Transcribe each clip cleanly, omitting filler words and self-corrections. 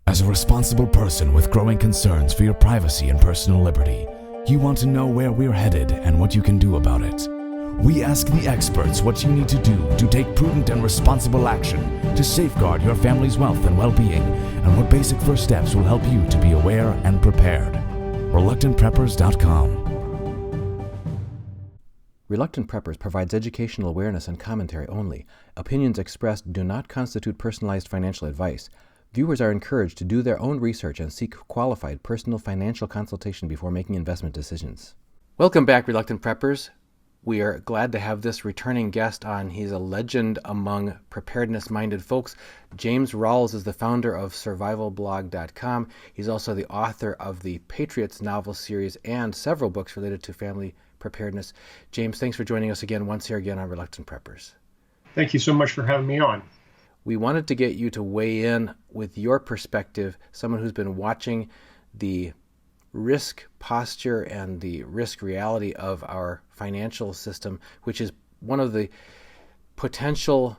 As a responsible person with growing concerns for your privacy and personal liberty, you want to know where we're headed and what you can do about it. We ask the experts what you need to do to take prudent and responsible action to safeguard your family's wealth and well-being, and what basic first steps will help you to be aware and prepared. ReluctantPreppers.com. Reluctant Preppers provides educational awareness and commentary only. Opinions expressed do not constitute personalized financial advice. Viewers are encouraged to do their own research and seek qualified personal financial consultation before making investment decisions. Welcome back, Reluctant Preppers. We are glad to have this returning guest on. He's a legend among preparedness-minded folks. James Rawles is the founder of survivalblog.com. He's also the author of the Patriot novel series and several books related to family preparedness. James, thanks for joining us once here again on Reluctant Preppers. Thank you so much for having me on. We wanted to get you to weigh in with your perspective, someone who's been watching the risk posture and the risk reality of our financial system, which is one of the potential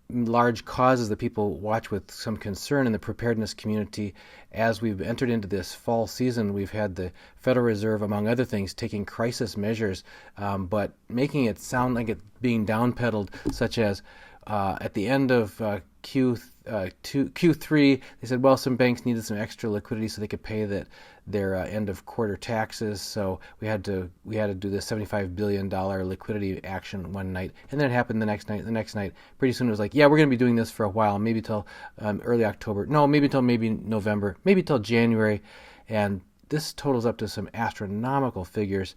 large causes that people watch with some concern in the preparedness community. As we've entered into this fall season, we've had the Federal Reserve, among other things, taking crisis measures, but making it sound like it's being downpedaled, such as at the end of Q3, they said, well, some banks needed some extra liquidity so they could pay their end of quarter taxes. So we had to do this $75 billion liquidity action one night, and then it happened the next night. Pretty soon it was like, yeah, we're going to be doing this for a while, maybe till early October. No, maybe till November, maybe till January, and this totals up to some astronomical figures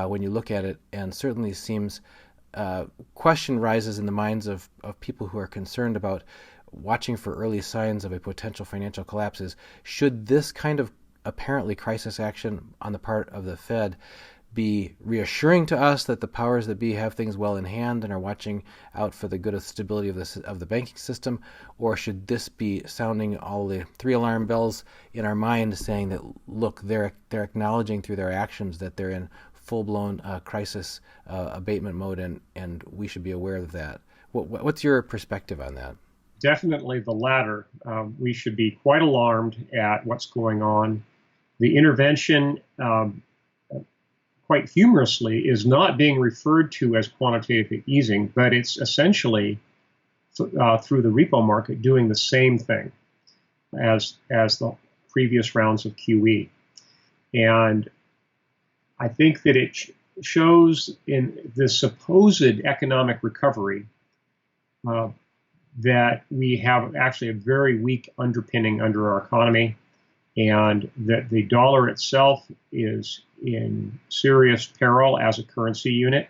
when you look at it, and certainly seems. Question rises in the minds of people who are concerned about watching for early signs of a potential financial collapse. Should this kind of apparently crisis action on the part of the Fed be reassuring to us that the powers that be have things well in hand and are watching out for the good of stability of the banking system, or should this be sounding all the three alarm bells in our mind, saying that, look, they're acknowledging through their actions that they're in full-blown crisis abatement mode, and we should be aware of that. What's your perspective on that? Definitely the latter. We should be quite alarmed at what's going on. The intervention, quite humorously, is not being referred to as quantitative easing, but it's essentially through the repo market doing the same thing as the previous rounds of QE. And I think that it shows in the supposed economic recovery that we have actually a very weak underpinning under our economy, and that the dollar itself is in serious peril as a currency unit,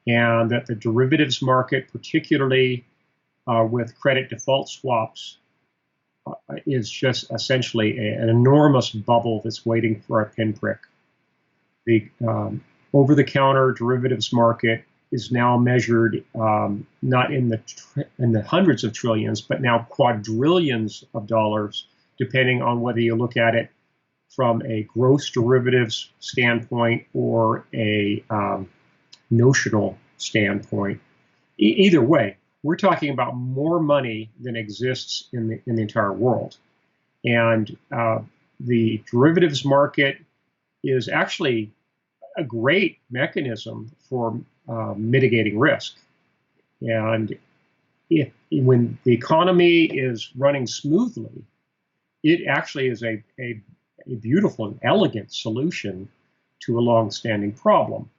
and that the derivatives market, particularly with credit default swaps, is just essentially an enormous bubble that's waiting for a pinprick. The over-the-counter derivatives market is now measured not in the hundreds of trillions, but now quadrillions of dollars, depending on whether you look at it from a gross derivatives standpoint or a notional standpoint. Either way, we're talking about more money than exists in the entire world, and the derivatives market is actually a great mechanism for mitigating risk. And when the economy is running smoothly, it actually is a beautiful and elegant solution to a long-standing problem.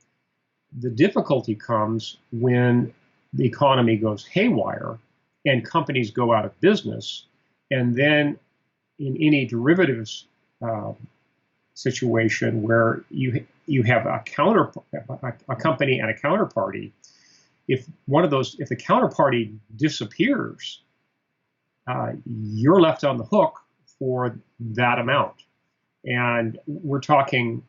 The difficulty comes when the economy goes haywire and companies go out of business, and then in any derivatives situation where you have a company and a counterparty, if the counterparty disappears, you're left on the hook for that amount, and we're talking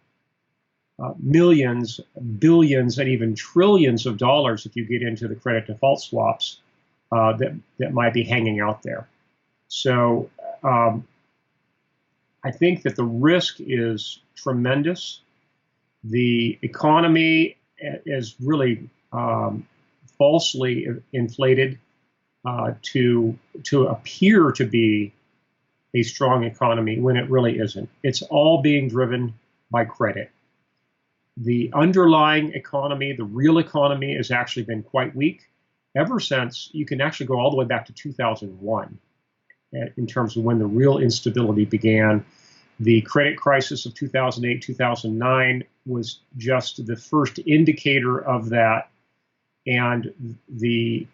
millions, billions, and even trillions of dollars if you get into the credit default swaps that might be hanging out there. So I think that the risk is tremendous. The economy is really falsely inflated to appear to be a strong economy when it really isn't. It's all being driven by credit. The underlying economy, the real economy, has actually been quite weak ever since. You can actually go all the way back to 2001 in terms of when the real instability began. The credit crisis of 2008, 2009 was just the first indicator of that, and the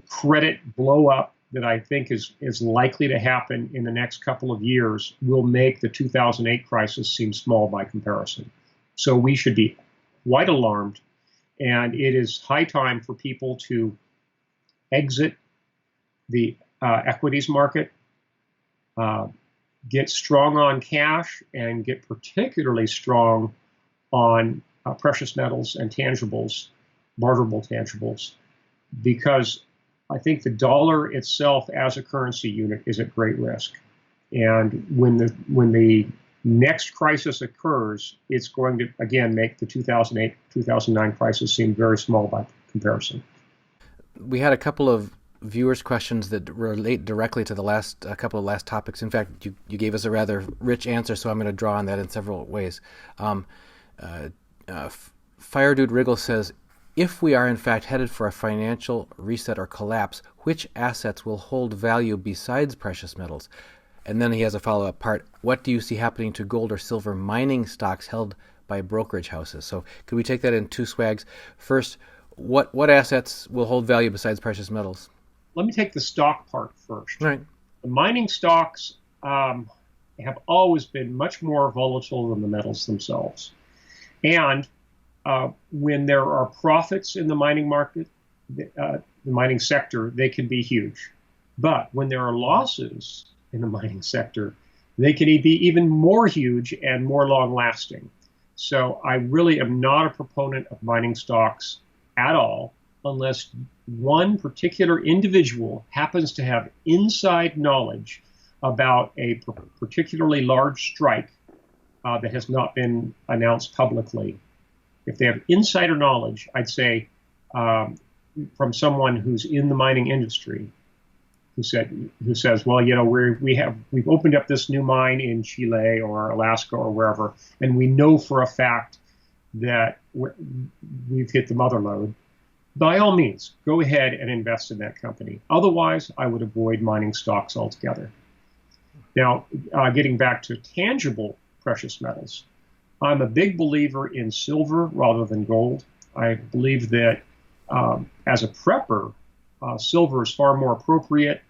credit blow up that I think is likely to happen in the next couple of years will make the 2008 crisis seem small by comparison. So we should be quite alarmed, and it is high time for people to exit the equities market, get strong on cash, and get particularly strong on precious metals and tangibles, barterable tangibles, because I think the dollar itself as a currency unit is at great risk. And when the next crisis occurs, it's going to, again, make the 2008-2009 crisis seem very small by comparison. We had a couple of viewers' questions that relate directly to the last couple of last topics. In fact, you gave us a rather rich answer, so I'm going to draw on that in several ways. Fire Dude Wriggle says, if we are in fact headed for a financial reset or collapse, which assets will hold value besides precious metals? And then he has a follow-up part. What do you see happening to gold or silver mining stocks held by brokerage houses? So could we take that in two swags? First, what assets will hold value besides precious metals? Let me take the stock part first. Right. The mining stocks have always been much more volatile than the metals themselves. And when there are profits in the mining market, the mining sector, they can be huge. But when there are losses in the mining sector, they can be even more huge and more long-lasting. So I really am not a proponent of mining stocks at all, unless one particular individual happens to have inside knowledge about a particularly large strike that has not been announced publicly. If they have insider knowledge, I'd say from someone who's in the mining industry, who says, well, we've opened up this new mine in Chile or Alaska or wherever, and we know for a fact that we've hit the mother lode. By all means, go ahead and invest in that company. Otherwise, I would avoid mining stocks altogether. Now, getting back to tangible precious metals, I'm a big believer in silver rather than gold. I believe that as a prepper, silver is far more appropriate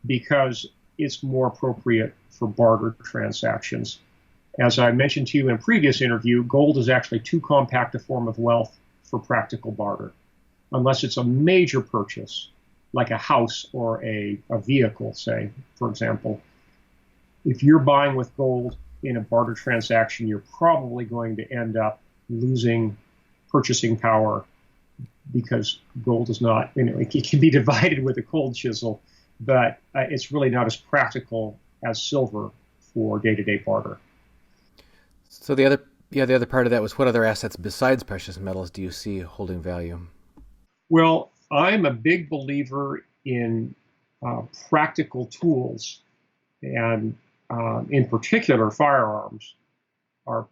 because it's more appropriate for barter transactions. As I mentioned to you in a previous interview, gold is actually too compact a form of wealth for practical barter, unless it's a major purchase, like a house or a vehicle, say, for example. If you're buying with gold in a barter transaction, you're probably going to end up losing purchasing power because gold is not, it can be divided with a cold chisel, but it's really not as practical as silver for day-to-day barter. So the other part of that was, what other assets besides precious metals do you see holding value? Well, I'm a big believer in practical tools, and in particular, firearms are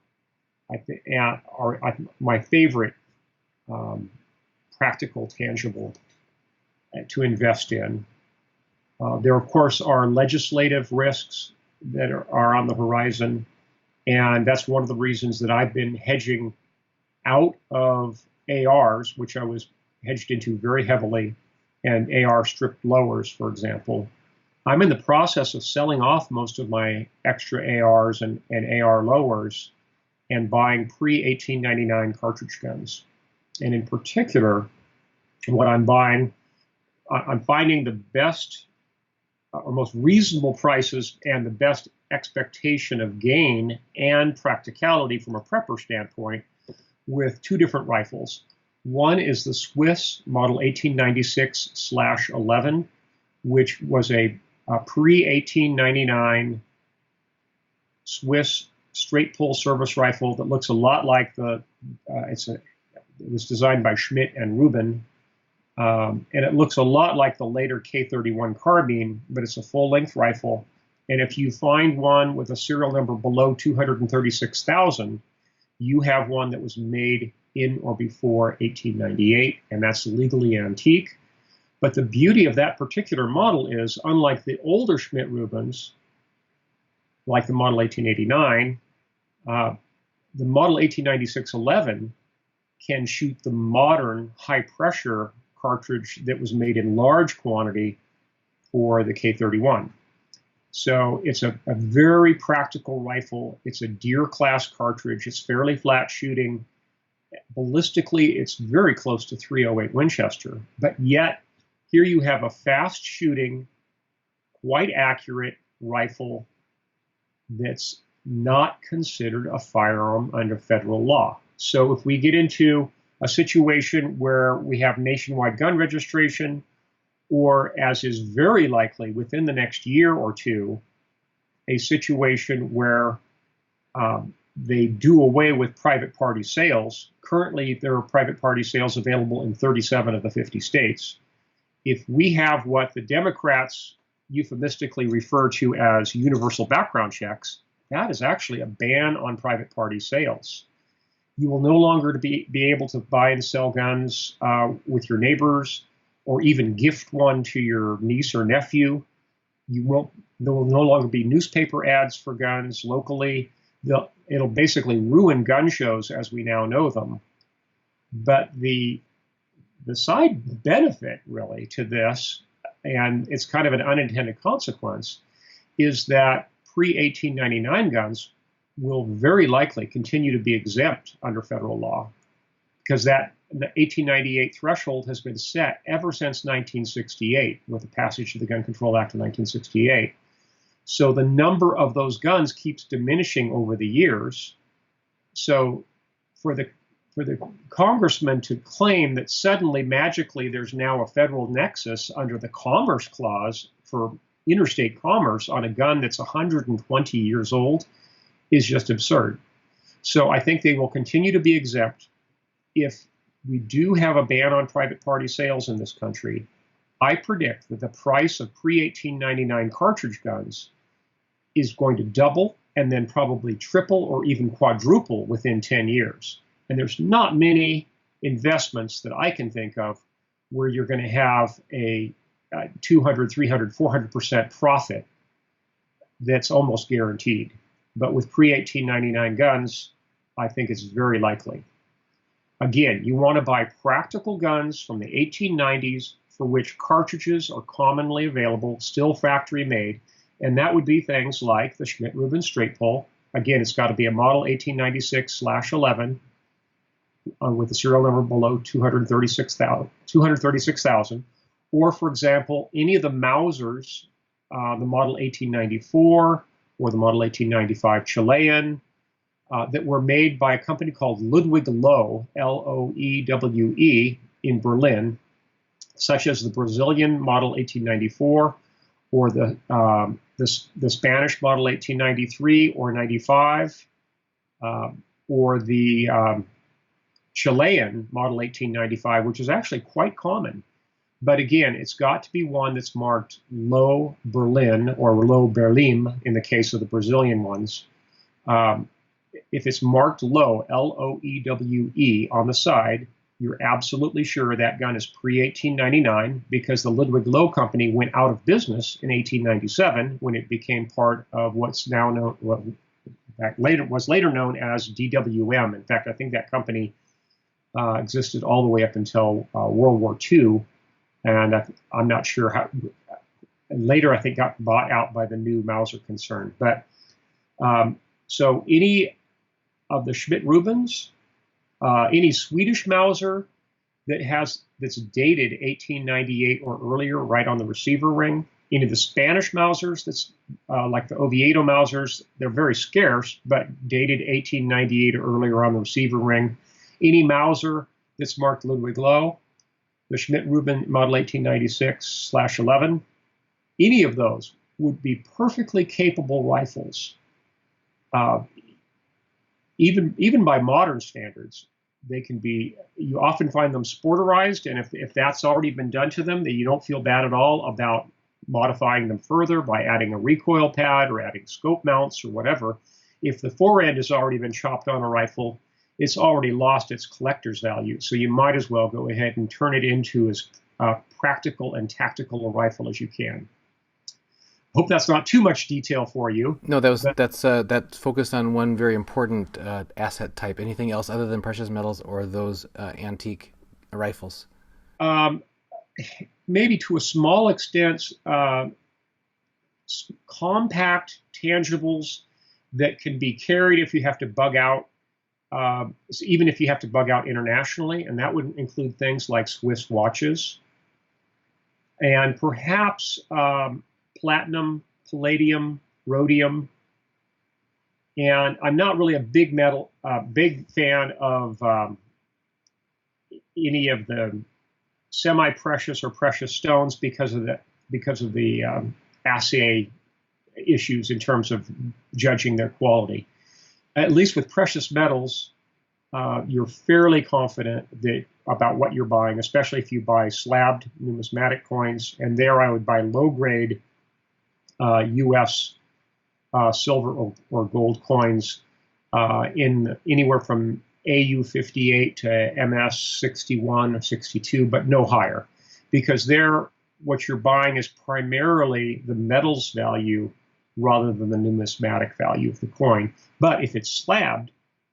my favorite practical tangible to invest in. There, of course, are legislative risks that are on the horizon, and that's one of the reasons that I've been hedging out of ARs, which I was hedged into very heavily, and AR stripped lowers, for example. I'm in the process of selling off most of my extra ARs and AR lowers and buying pre-1899 cartridge guns. And in particular, what I'm buying, I'm finding the best or most reasonable prices and the best expectation of gain and practicality from a prepper standpoint with two different rifles. One is the Swiss model 1896/11, which was a pre-1899 Swiss straight pull service rifle that looks a lot like it was designed by Schmidt and Rubin, And it looks a lot like the later K31 carbine, but it's a full-length rifle. And if you find one with a serial number below 236,000, you have one that was made in or before 1898, and that's legally antique. But the beauty of that particular model is, unlike the older Schmidt-Rubens, like the Model 1889, the Model 1896-11 can shoot the modern high-pressure cartridge that was made in large quantity for the K31. So it's a very practical rifle. It's a deer class cartridge. It's fairly flat shooting. Ballistically, it's very close to .308 Winchester. But yet, here you have a fast shooting, quite accurate rifle that's not considered a firearm under federal law. So if we get into a situation where we have nationwide gun registration, or, as is very likely within the next year or two, a situation where they do away with private party sales. Currently, there are private party sales available in 37 of the 50 states. If we have what the Democrats euphemistically refer to as universal background checks, that is actually a ban on private party sales. You will no longer be able to buy and sell guns with your neighbors, or even gift one to your niece or nephew. There will no longer be newspaper ads for guns locally. It'll basically ruin gun shows as we now know them. But the side benefit, really, to this, and it's kind of an unintended consequence, is that pre-1899 guns will very likely continue to be exempt under federal law, because the 1898 threshold has been set ever since 1968 with the passage of the Gun Control Act of 1968. So the number of those guns keeps diminishing over the years. So for the congressman to claim that suddenly, magically, there's now a federal nexus under the Commerce Clause for interstate commerce on a gun that's 120 years old is just absurd. So I think they will continue to be exempt. If we do have a ban on private party sales in this country, I predict that the price of pre-1899 cartridge guns is going to double and then probably triple or even quadruple within 10 years. And there's not many investments that I can think of where you're going to have a 200, 300, 400% profit that's almost guaranteed. But with pre-1899 guns, I think it's very likely. Again, you want to buy practical guns from the 1890s for which cartridges are commonly available, still factory made, and that would be things like the Schmidt-Rubin straight pull. Again, it's got to be a model 1896/11 with a serial number below 236,000. Or, for example, any of the Mausers, the model 1894 or the model 1895 Chilean, that were made by a company called Ludwig Loewe, Loewe, in Berlin, such as the Brazilian model 1894 or the Spanish model 1893 or 95, or the Chilean model 1895, which is actually quite common. But again, it's got to be one that's marked Loewe Berlin or Loewe Berlin in the case of the Brazilian ones. If it's marked Loewe, Loewe, on the side, you're absolutely sure that gun is pre-1899 because the Ludwig Loewe company went out of business in 1897 when it became part of what's now known, was later known as DWM. In fact, I think that company existed all the way up until World War II, and I'm not sure how. Later, I think got bought out by the new Mauser concern. But so any of the Schmidt-Rubens, any Swedish Mauser that's dated 1898 or earlier, right on the receiver ring. Any of the Spanish Mausers, that's like the Oviedo Mausers, they're very scarce, but dated 1898 or earlier on the receiver ring. Any Mauser that's marked Ludwig Loewe, the Schmidt-Rubin model 1896/11, any of those would be perfectly capable rifles, even by modern standards. They can be, you often find them sporterized, and if that's already been done to them, then you don't feel bad at all about modifying them further by adding a recoil pad or adding scope mounts or whatever. If the fore end has already been chopped on a rifle, it's already lost its collector's value. So you might as well go ahead and turn it into as practical and tactical a rifle as you can. Hope that's not too much detail for you. No, that's focused on one very important asset type. Anything else other than precious metals or those antique rifles? Maybe to a small extent, compact tangibles that can be carried if you have to bug out, even if you have to bug out internationally, and that would include things like Swiss watches, and perhaps platinum, palladium, rhodium. And I'm not really a big fan of any of the semi-precious or precious stones because of the assay issues in terms of judging their quality. At least with precious metals, you're fairly confident about what you're buying, especially if you buy slabbed numismatic coins. And there I would buy low-grade U.S. Silver or gold coins in anywhere from AU 58 to MS 61 or 62, but no higher, because what you're buying is primarily the metal's value rather than the numismatic value of the coin. But if it's slabbed,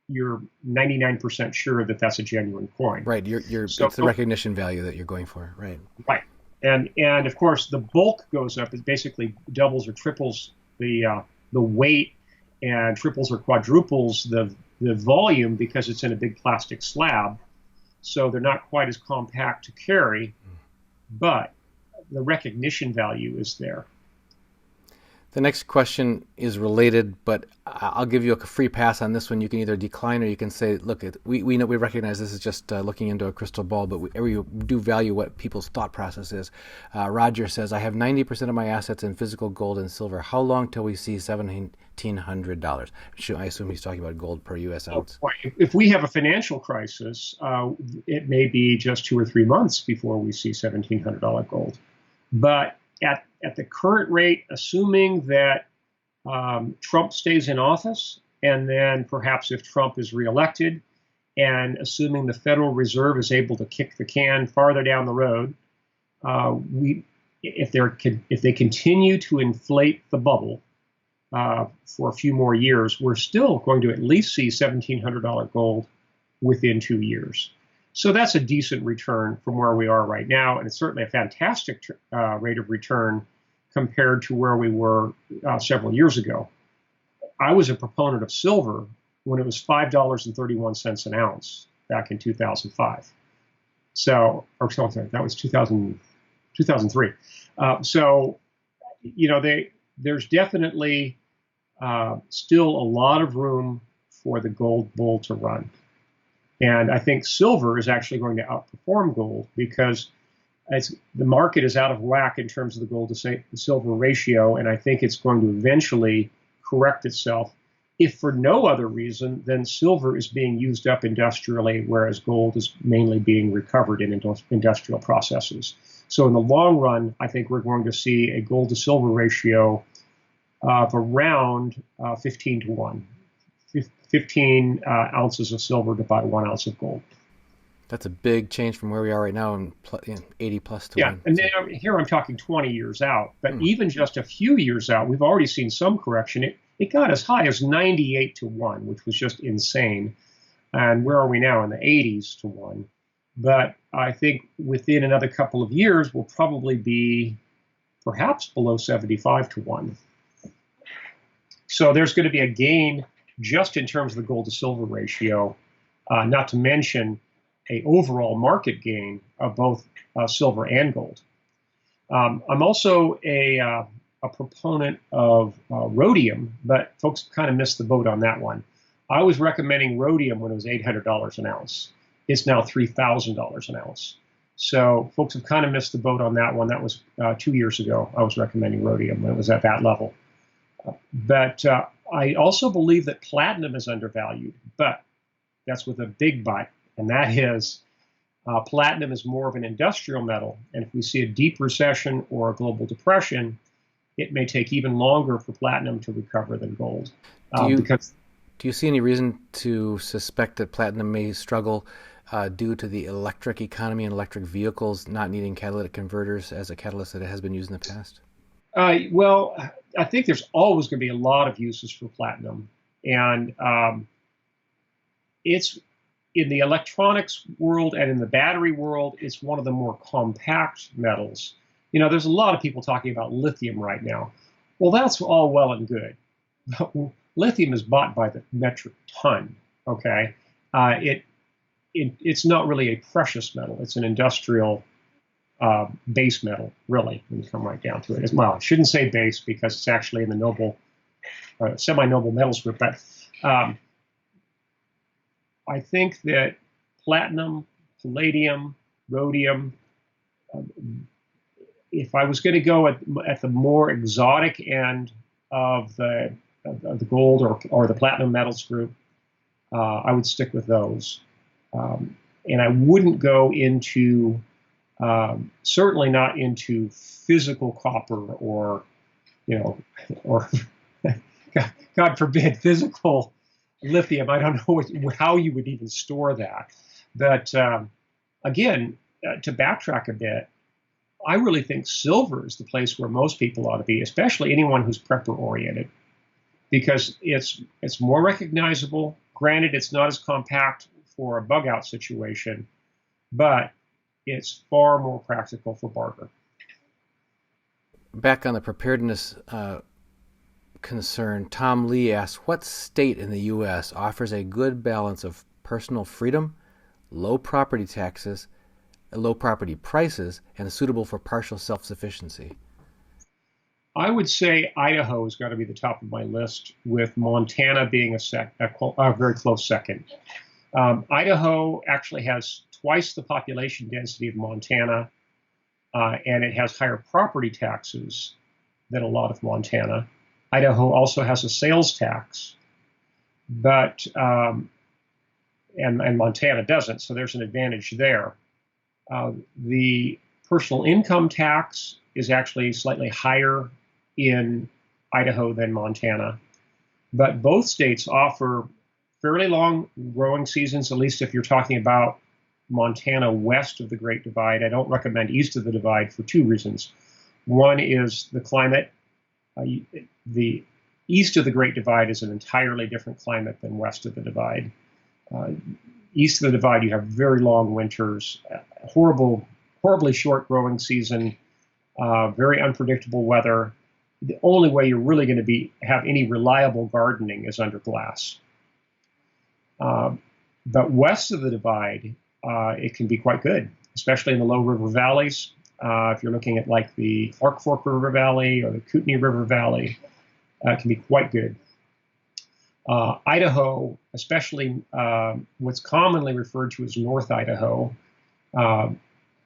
you're 99% sure that that's a genuine coin. Right. It's the recognition value that you're going for. Right. Right. And of course, the bulk goes up. It basically doubles or triples the weight, and triples or quadruples the volume because it's in a big plastic slab. So they're not quite as compact to carry, but the recognition value is there. The next question is related, but I'll give you a free pass on this one. You can either decline or you can say, look, we know, we recognize this is just looking into a crystal ball, but we do value what people's thought process is. Roger says, I have 90% of my assets in physical gold and silver. How long till we see $1,700? I assume he's talking about gold per U.S. ounce. If we have a financial crisis, it may be just 2 or 3 months before we see $1,700 gold. But at the current rate, assuming that Trump stays in office, and then perhaps if Trump is reelected, and assuming the Federal Reserve is able to kick the can farther down the road, if they continue to inflate the bubble for a few more years, we're still going to at least see $1,700 gold within 2 years. So that's a decent return from where we are right now, and it's certainly a fantastic rate of return compared to where we were several years ago. I was a proponent of silver when it was $5.31 an ounce back in 2005. That was 2003. There's definitely still a lot of room for the gold bull to run. And I think silver is actually going to outperform gold because the market is out of whack in terms of the gold to silver ratio, and I think it's going to eventually correct itself. If for no other reason, then silver is being used up industrially, whereas gold is mainly being recovered in industrial processes. So in the long run, I think we're going to see a gold to silver ratio of around 15 to 1. 15 ounces of silver to buy 1 ounce of gold. That's a big change from where we are right now in 80 plus to 1. Yeah, and then here I'm talking 20 years out. But even just a few years out, we've already seen some correction. It got as high as 98 to 1, which was just insane. And where are we now? In the 80s to 1. But I think within another couple of years, we'll probably be perhaps below 75 to 1. So there's going to be a gain just in terms of the gold to silver ratio, not to mention a overall market gain of both silver and gold. I'm also a proponent of rhodium, but folks kind of missed the boat on that one. I was recommending rhodium when it was $800 an ounce. It's now $3,000 an ounce. So folks have kind of missed the boat on that one. That was 2 years ago. I was recommending rhodium when it was at that level. But I also believe that platinum is undervalued, but that's with a big but. and that is platinum is more of an industrial metal. And if we see a deep recession or a global depression, it may take even longer for platinum to recover than gold. Do you see any reason to suspect that platinum may struggle due to the electric economy and electric vehicles not needing catalytic converters as a catalyst that it has been used in the past? Well, I think there's always going to be a lot of uses for platinum. And it's in the electronics world and in the battery world, it's one of the more compact metals. There's a lot of people talking about lithium right now. Well, that's all well and good. But lithium is bought by the metric ton, okay? It's not really a precious metal. It's an industrial base metal, really, when you come right down to it. Well, I shouldn't say base because it's actually in the noble, semi-noble metals group. But I think that platinum, palladium, rhodium, if I was going to go at the more exotic end of the gold or the platinum metals group, I would stick with those. And I wouldn't go into, certainly not into physical copper or God forbid, physical lithium. I don't know how you would even store that. But again, to backtrack a bit, I really think silver is the place where most people ought to be, especially anyone who's prepper oriented, because it's more recognizable. Granted, it's not as compact for a bug out situation, but it's far more practical for barter. Back on the preparedness concern, Tom Lee asks, what state in the U.S. offers a good balance of personal freedom, low property taxes, low property prices, and is suitable for partial self-sufficiency? I would say Idaho has got to be the top of my list, with Montana being a very close second. Idaho actually has twice the population density of Montana, and it has higher property taxes than a lot of Montana. Idaho also has a sales tax, but and Montana doesn't, so there's an advantage there. The personal income tax is actually slightly higher in Idaho than Montana, but both states offer fairly long growing seasons, at least if you're talking about Montana west of the Great Divide. I don't recommend east of the Divide for two reasons. One is the climate. The east of the Great Divide is an entirely different climate than west of the Divide. East of the Divide, you have very long winters, horribly short growing season, very unpredictable weather. The only way you're really going to have any reliable gardening is under glass. But west of the Divide, it can be quite good, especially in the low river valleys. If you're looking at like the Clark Fork River Valley or the Kootenai River Valley, it can be quite good. Idaho, especially what's commonly referred to as North Idaho,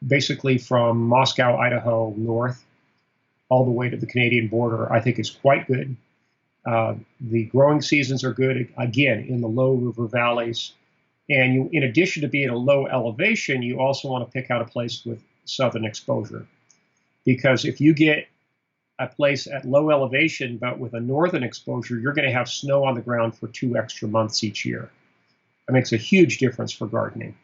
basically from Moscow, Idaho, north, all the way to the Canadian border, I think is quite good. The growing seasons are good, again, in the low river valleys. And you, in addition to being a low elevation, you also want to pick out a place with southern exposure. Because if you get a place at low elevation but with a northern exposure, you're going to have snow on the ground for 2 extra months each year. That makes a huge difference for gardening.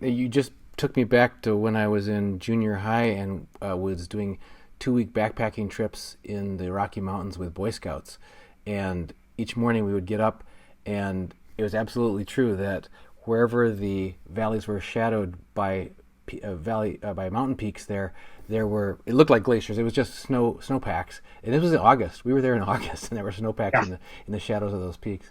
You just took me back to when I was in junior high and was doing 2-week backpacking trips in the Rocky Mountains with Boy Scouts. And each morning we would get up, and it was absolutely true that wherever the valleys were shadowed by by mountain peaks, there it looked like glaciers. It was just snowpacks, and this was in August. We were there in August, and there were snowpacks in the shadows of those peaks.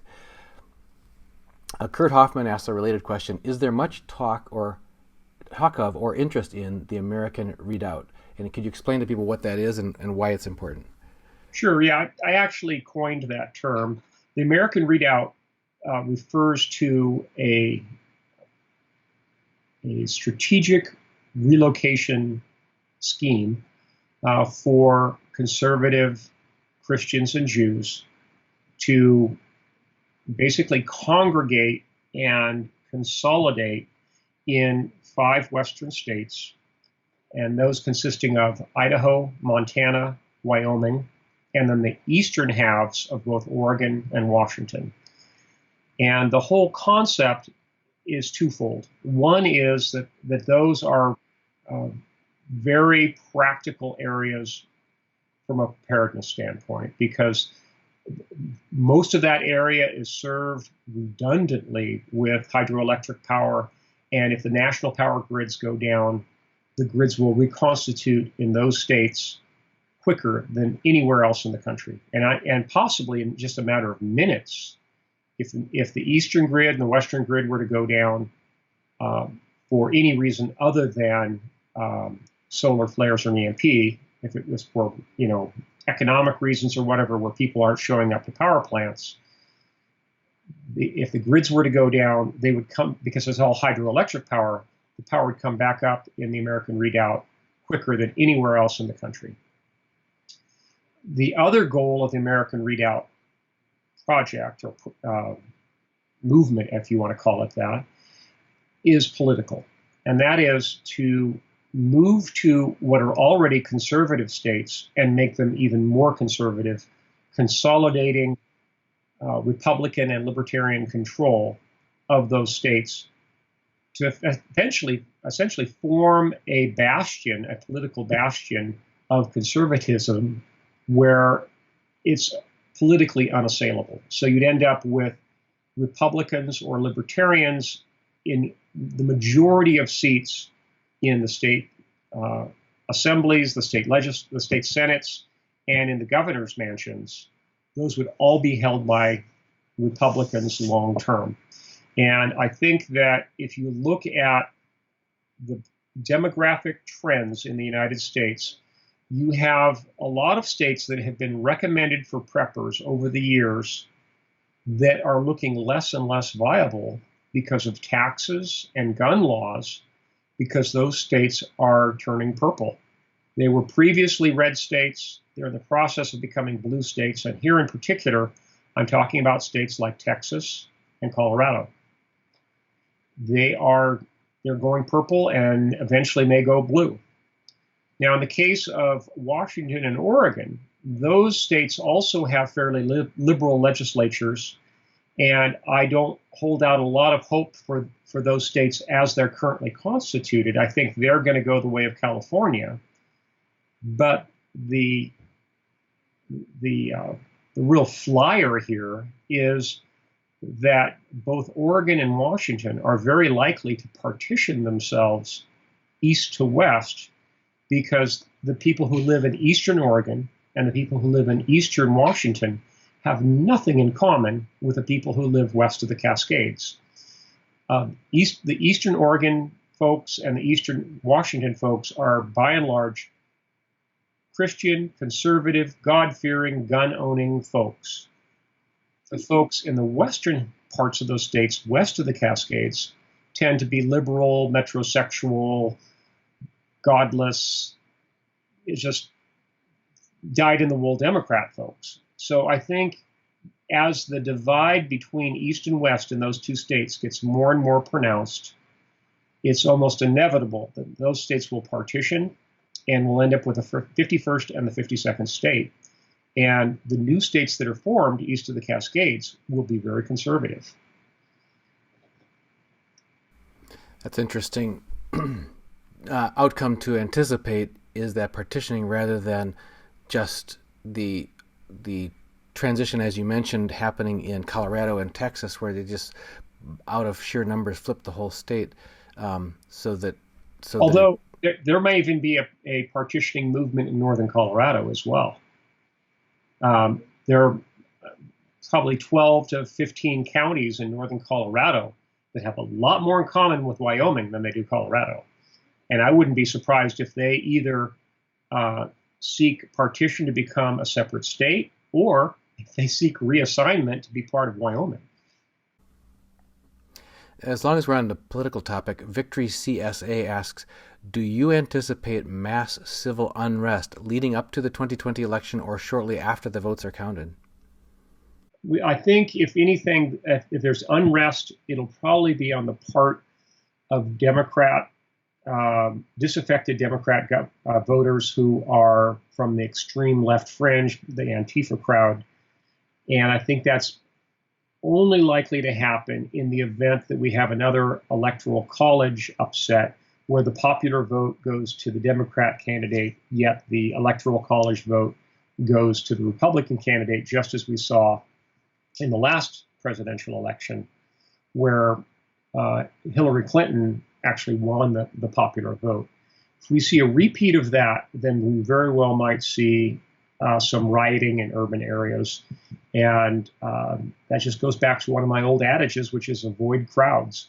Kurt Hoffman asked a related question: is there much talk of or interest in the American Redoubt? And could you explain to people what that is and why it's important? Sure. Yeah, I actually coined that term. The American Redoubt refers to a strategic relocation scheme for conservative Christians and Jews to basically congregate and consolidate in 5 western states, and those consisting of Idaho, Montana, Wyoming, and then the eastern halves of both Oregon and Washington. And the whole concept is twofold. One is that those are very practical areas from a preparedness standpoint, because most of that area is served redundantly with hydroelectric power. And if the national power grids go down, the grids will reconstitute in those states quicker than anywhere else in the country. And possibly in just a matter of minutes, if the eastern grid and the western grid were to go down for any reason other than solar flares or an EMP, if it was for economic reasons or whatever, where people aren't showing up to power plants, if the grids were to go down, they would come, because it's all hydroelectric power, the power would come back up in the American Redoubt quicker than anywhere else in the country. The other goal of the American Redoubt project, or movement, if you want to call it that, is political. And that is to move to what are already conservative states and make them even more conservative, consolidating Republican and Libertarian control of those states to essentially form a bastion, a political bastion of conservatism where it's politically unassailable. So you'd end up with Republicans or Libertarians in the majority of seats in the state assemblies, the state senates, and in the governor's mansions. Those would all be held by Republicans long term. And I think that if you look at the demographic trends in the United States, you have a lot of states that have been recommended for preppers over the years that are looking less and less viable because of taxes and gun laws, because those states are turning purple. They were previously red states. They're in the process of becoming blue states. And here in particular, I'm talking about states like Texas and Colorado. They're going purple and eventually may go blue. Now, in the case of Washington and Oregon, those states also have fairly liberal legislatures, and I don't hold out a lot of hope for those states as they're currently constituted. I think they're going to go the way of California, but the real flyer here is that both Oregon and Washington are very likely to partition themselves east to west, because the people who live in eastern Oregon and the people who live in eastern Washington have nothing in common with the people who live west of the Cascades. The eastern Oregon folks and the eastern Washington folks are, by and large, Christian, conservative, God-fearing, gun-owning folks. The folks in the western parts of those states, west of the Cascades, tend to be liberal, metrosexual, godless, just dyed-in-the-wool Democrat folks. So I think as the divide between East and West in those two states gets more and more pronounced, it's almost inevitable that those states will partition and we'll end up with the 51st and the 52nd state. And the new states that are formed east of the Cascades will be very conservative. That's interesting. Outcome to anticipate is that partitioning, rather than just the transition, as you mentioned, happening in Colorado and Texas, where they just, out of sheer numbers, flip the whole state. Although there may even be a partitioning movement in northern Colorado as well. There are probably 12 to 15 counties in northern Colorado that have a lot more in common with Wyoming than they do Colorado. And I wouldn't be surprised if they either seek partition to become a separate state, or if they seek reassignment to be part of Wyoming. As long as we're on the political topic, Victory CSA asks, do you anticipate mass civil unrest leading up to the 2020 election or shortly after the votes are counted? I think, if anything, if there's unrest, it'll probably be on the part of disaffected Democrat voters who are from the extreme left fringe, the Antifa crowd. And I think that's only likely to happen in the event that we have another electoral college upset where the popular vote goes to the Democrat candidate, yet the electoral college vote goes to the Republican candidate, just as we saw in the last presidential election, where Hillary Clinton actually won the popular vote. If we see a repeat of that, then we very well might see some rioting in urban areas. And that just goes back to one of my old adages, which is avoid crowds.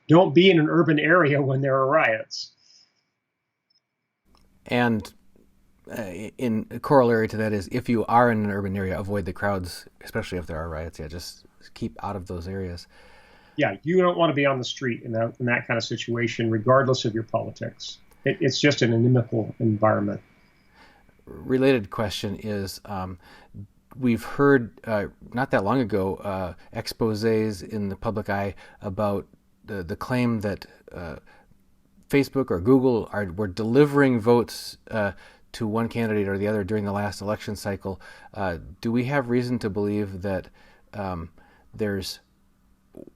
Don't be in an urban area when there are riots. And in corollary to that is, if you are in an urban area, avoid the crowds, especially if there are riots. Yeah, just keep out of those areas. Yeah, you don't want to be on the street in that kind of situation, regardless of your politics. It's just an inimical environment. Related question is, we've heard not that long ago exposés in the public eye about the claim that Facebook or Google were delivering votes to one candidate or the other during the last election cycle. Do we have reason to believe that there's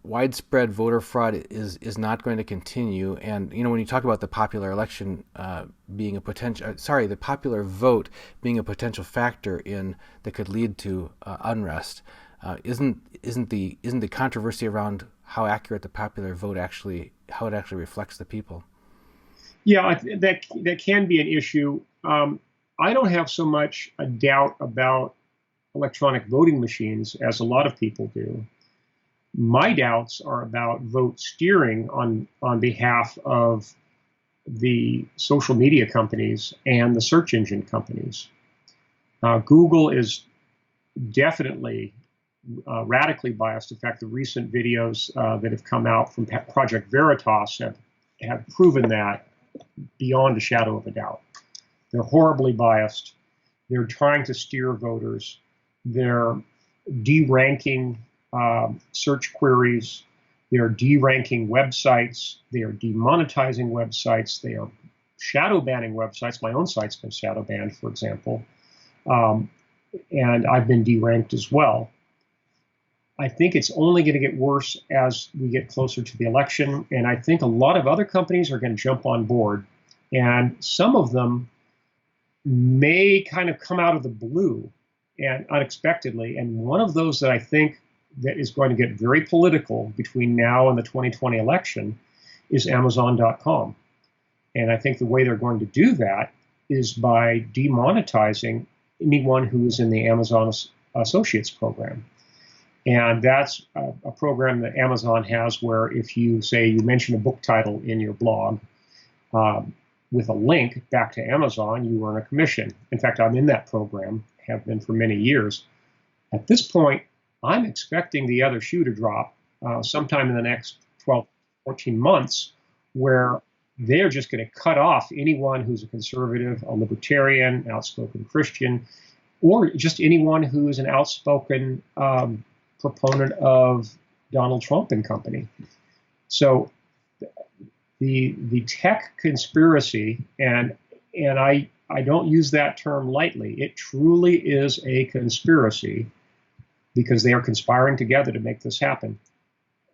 widespread voter fraud is not going to continue? And when you talk about the popular election being a potential, the popular vote being a potential factor that could lead to unrest, isn't the controversy around how accurate the popular vote how it actually reflects the people? Yeah, that can be an issue. I don't have so much a doubt about electronic voting machines as a lot of people do. My doubts are about vote steering on behalf of the social media companies and the search engine companies. Google is definitely radically biased. In fact, the recent videos that have come out from Project Veritas have proven that beyond a shadow of a doubt. They're horribly biased. They're trying to steer voters. They're deranking search queries. They are deranking websites. They are demonetizing websites. They are shadow banning websites. My own site's been shadow banned, for example. And I've been deranked as well. I think it's only going to get worse as we get closer to the election. And I think a lot of other companies are going to jump on board. And some of them may kind of come out of the blue and unexpectedly. And one of those that I think that is going to get very political between now and the 2020 election is Amazon.com. And I think the way they're going to do that is by demonetizing anyone who is in the Amazon Associates program. And that's a program that Amazon has where if you mention a book title in your blog with a link back to Amazon, you earn a commission. In fact, I'm in that program, have been for many years. At this point, I'm expecting the other shoe to drop sometime in the next 12, 14 months, where they're just going to cut off anyone who's a conservative, a libertarian, outspoken Christian, or just anyone who is an outspoken proponent of Donald Trump and company. So the tech conspiracy, and I don't use that term lightly, it truly is a conspiracy because they are conspiring together to make this happen.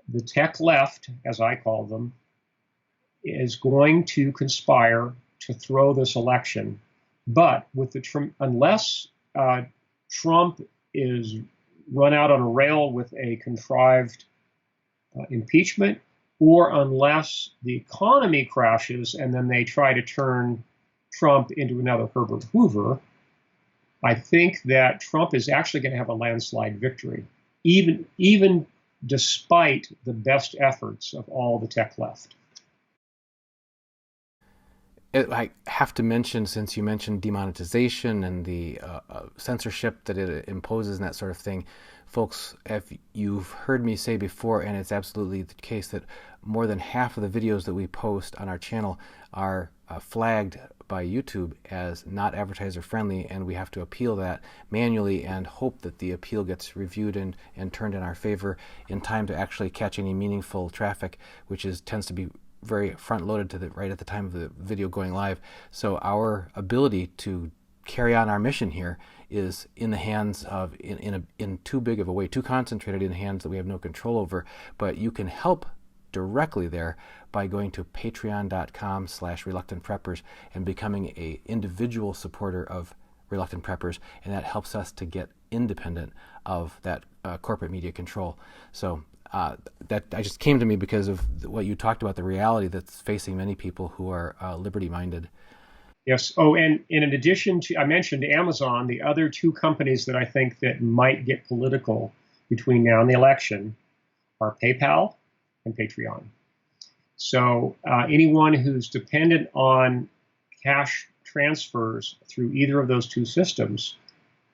The tech left, as I call them, is going to conspire to throw this election. But with unless Trump is run out on a rail with a contrived impeachment, or unless the economy crashes and then they try to turn Trump into another Herbert Hoover, I think that Trump is actually going to have a landslide victory, even despite the best efforts of all the tech left. I have to mention, since you mentioned demonetization and the censorship that it imposes and that sort of thing, folks, if you've heard me say before, and it's absolutely the case, that more than half of the videos that we post on our channel are flagged by YouTube as not advertiser friendly, and we have to appeal that manually and hope that the appeal gets reviewed and turned in our favor in time to actually catch any meaningful traffic, which tends to be very front loaded to right at the time of the video going live. So our ability to carry on our mission here is in the hands of, in too big of a way, too concentrated in hands that we have no control over. But you can help directly there by going to patreon.com/reluctantpreppers and becoming a individual supporter of Reluctant Preppers, and that helps us to get independent of that corporate media control. So that just came to me because of what you talked about, the reality that's facing many people who are liberty-minded. Yes. Oh, and in addition to, I mentioned Amazon, the other two companies that I think that might get political between now and the election are PayPal and Patreon. So anyone who's dependent on cash transfers through either of those two systems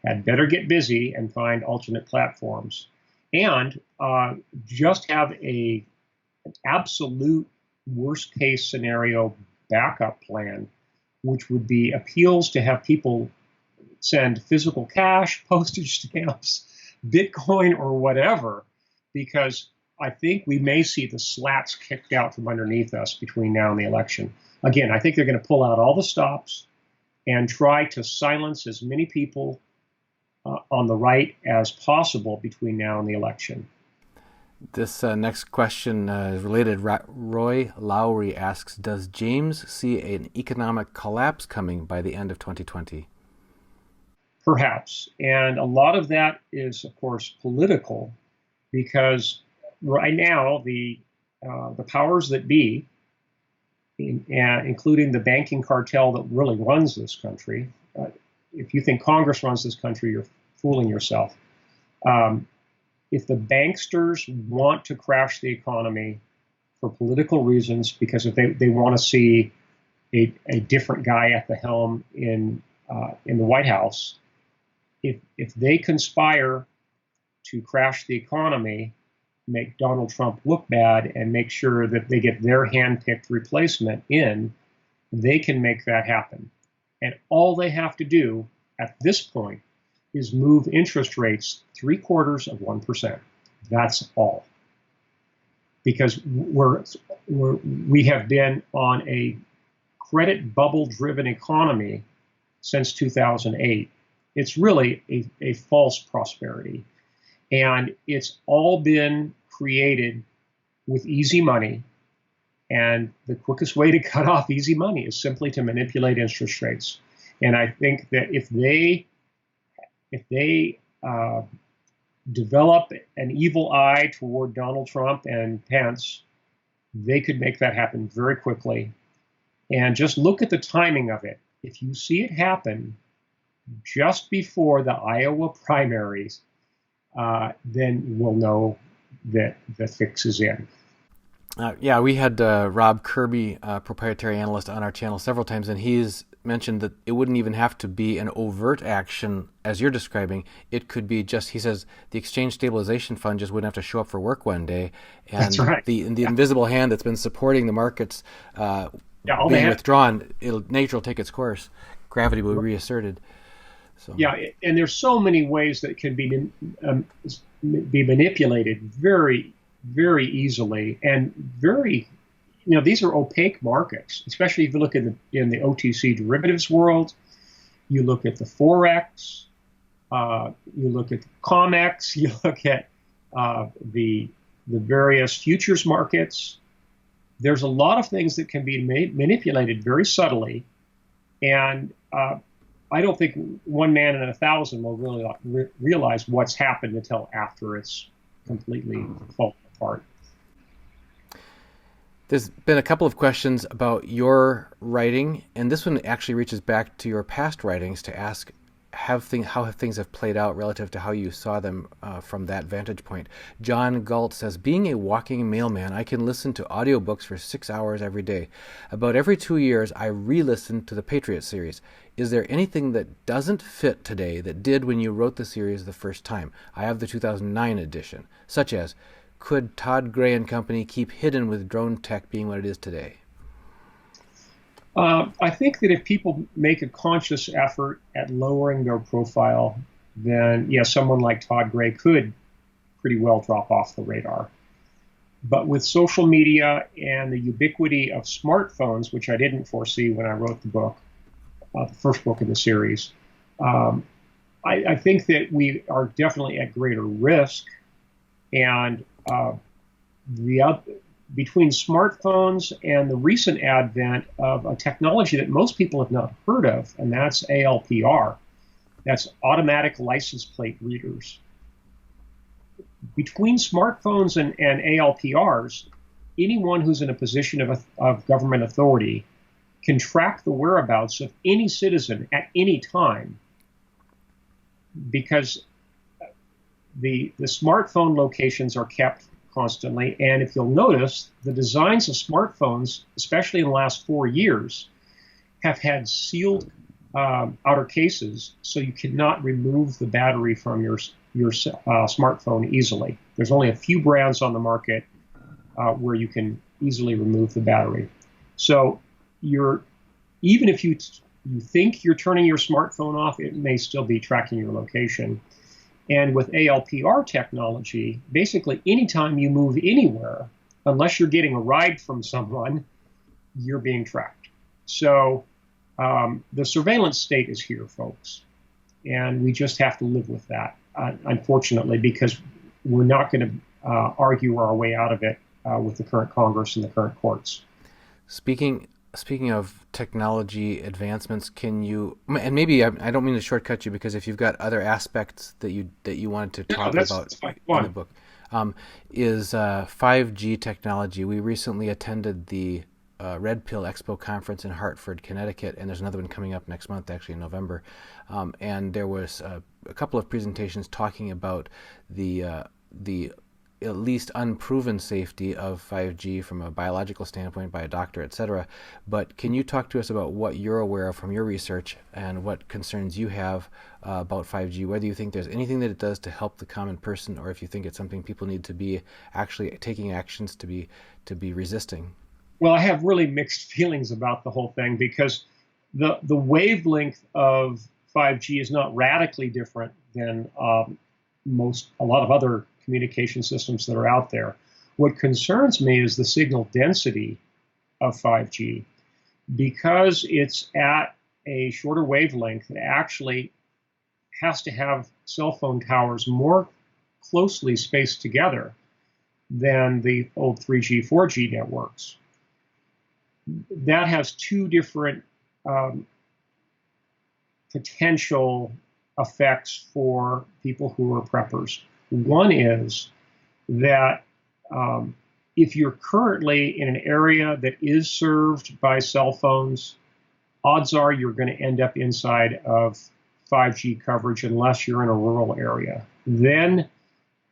had better get busy and find alternate platforms, and just have an absolute worst case scenario backup plan, which would be appeals to have people send physical cash, postage stamps, Bitcoin, or whatever, because I think we may see the slats kicked out from underneath us between now and the election. Again, I think they're going to pull out all the stops and try to silence as many people on the right as possible between now and the election. This next question is related. Roy Lowry asks, does James see an economic collapse coming by the end of 2020? Perhaps. And a lot of that is, of course, political, because right now the powers that be, including the banking cartel that really runs this country, if you think Congress runs this country, you're fooling yourself. If the banksters want to crash the economy for political reasons, because if they want to see a different guy at the helm in the White House, if they conspire to crash the economy, make Donald Trump look bad, and make sure that they get their hand-picked replacement in, they can make that happen. And all they have to do at this point is move interest rates 0.75%. That's all. Because we have been on a credit bubble-driven economy since 2008. It's really a false prosperity. And it's all been created with easy money. And the quickest way to cut off easy money is simply to manipulate interest rates. And I think that if they develop an evil eye toward Donald Trump and Pence, they could make that happen very quickly. And just look at the timing of it. If you see it happen just before the Iowa primaries, then we'll know that the fix is in. Yeah, we had Rob Kirby, proprietary analyst, on our channel several times, and he's mentioned that it wouldn't even have to be an overt action as you're describing. It could be just, he says, the Exchange Stabilization Fund just wouldn't have to show up for work one day, and that's right. the invisible hand that's been supporting the markets being withdrawn, nature will take its course. Gravity will be reasserted. So. Yeah, and there's so many ways that can be manipulated very, very easily, and very, these are opaque markets, especially if you look in the OTC derivatives world. You look at the Forex, you look at the COMEX, you look at the various futures markets. There's a lot of things that can be manipulated very subtly, and I don't think one man in 1,000 will really realize what's happened until after it's completely fallen apart. There's been a couple of questions about your writing, and this one actually reaches back to your past writings to ask how things have played out relative to how you saw them from that vantage point. John Galt says, being a walking mailman, I can listen to audiobooks for 6 hours every day. About every 2 years, I re-listen to the Patriot Series. Is there anything that doesn't fit today that did when you wrote the series the first time? I have the 2009 edition, such as, could Todd Gray and Company keep hidden with drone tech being what it is today? I think that if people make a conscious effort at lowering their profile, then yeah, someone like Todd Gray could pretty well drop off the radar. But with social media and the ubiquity of smartphones, which I didn't foresee when I wrote the book, the first book in the series, um, I think that we are definitely at greater risk. And the between smartphones and the recent advent of a technology that most people have not heard of, and that's ALPR, that's automatic license plate readers. Between smartphones and ALPRs, anyone who's in a position of government authority can track the whereabouts of any citizen at any time, because the smartphone locations are kept constantly. And if you'll notice, the designs of smartphones, especially in the last 4 years, have had sealed outer cases, so you cannot remove the battery from your smartphone easily. There's only a few brands on the market where you can easily remove the battery. So even if you think you're turning your smartphone off, it may still be tracking your location. And with ALPR technology, basically anytime you move anywhere, unless you're getting a ride from someone, you're being tracked. So the surveillance state is here, folks. And we just have to live with that, unfortunately, because we're not going to argue our way out of it with the current Congress and the current courts. Speaking of technology advancements, can you, and maybe I don't mean to shortcut you, because if you've got other aspects that you wanted to talk about in the book, is 5G technology. We recently attended the Red Pill Expo conference in Hartford, Connecticut, and there's another one coming up next month, actually in November. And there was a couple of presentations talking about the at least unproven safety of 5G from a biological standpoint by a doctor, et cetera. But can you talk to us about what you're aware of from your research and what concerns you have about 5G, whether you think there's anything that it does to help the common person, or if you think it's something people need to be actually taking actions to be resisting? Well, I have really mixed feelings about the whole thing, because the wavelength of 5G is not radically different than a lot of other communication systems that are out there. What concerns me is the signal density of 5G. Because it's at a shorter wavelength, it actually has to have cell phone towers more closely spaced together than the old 3G, 4G networks. That has two different potential effects for people who are preppers. One is that if you're currently in an area that is served by cell phones, odds are you're going to end up inside of 5G coverage unless you're in a rural area. Then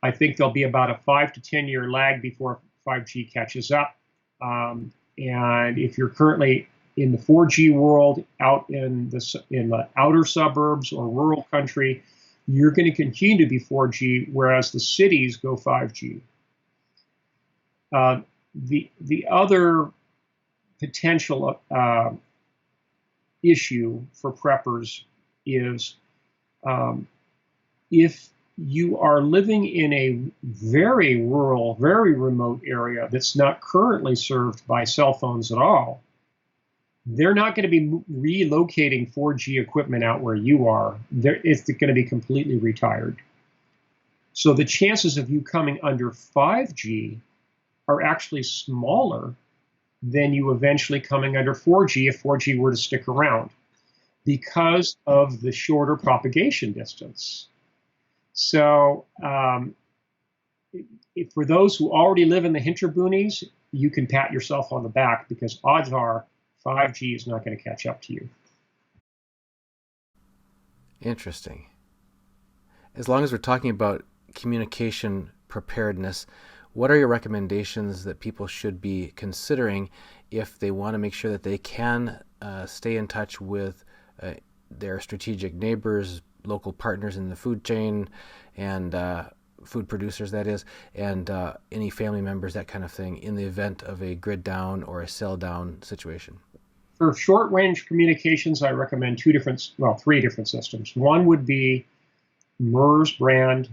I think there'll be about a 5 to 10 year lag before 5G catches up. And if you're currently in the 4G world, out in the outer suburbs or rural country, you're going to continue to be 4G, whereas the cities go 5G. The other potential issue for preppers is if you are living in a very rural, very remote area that's not currently served by cell phones at all, they're not going to be relocating 4G equipment out where you are. It's going to be completely retired. So the chances of you coming under 5G are actually smaller than you eventually coming under 4G if 4G were to stick around, because of the shorter propagation distance. So for those who already live in the hinterboonies, you can pat yourself on the back, because odds are 5G is not going to catch up to you. Interesting. As long as we're talking about communication preparedness, what are your recommendations that people should be considering if they want to make sure that they can stay in touch with their strategic neighbors, local partners in the food chain, and food producers, that is, and any family members, that kind of thing, in the event of a grid down or a cell down situation? For short-range communications, I recommend three different systems. One would be MERS brand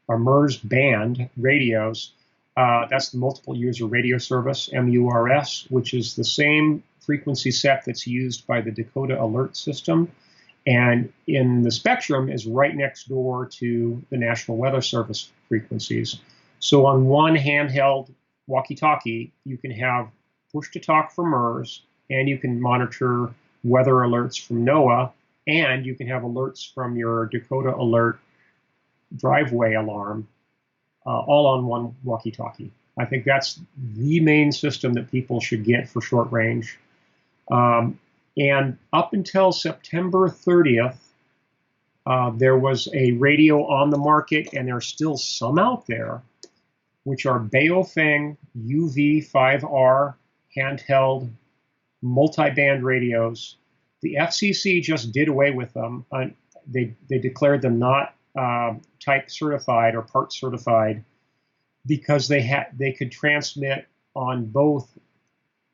or MERS band radios. That's the multiple user radio service, MURS, which is the same frequency set that's used by the Dakota Alert System, and in the spectrum is right next door to the National Weather Service frequencies. So on one handheld walkie-talkie, you can have push-to-talk from MERS, and you can monitor weather alerts from NOAA, and you can have alerts from your Dakota Alert driveway alarm, all on one walkie-talkie. I think that's the main system that people should get for short range. And up until September 30th, there was a radio on the market, and there are still some out there, which are Baofeng UV5R handheld multi-band radios. The FCC just did away with them. They declared them not type certified or part certified because they could transmit on both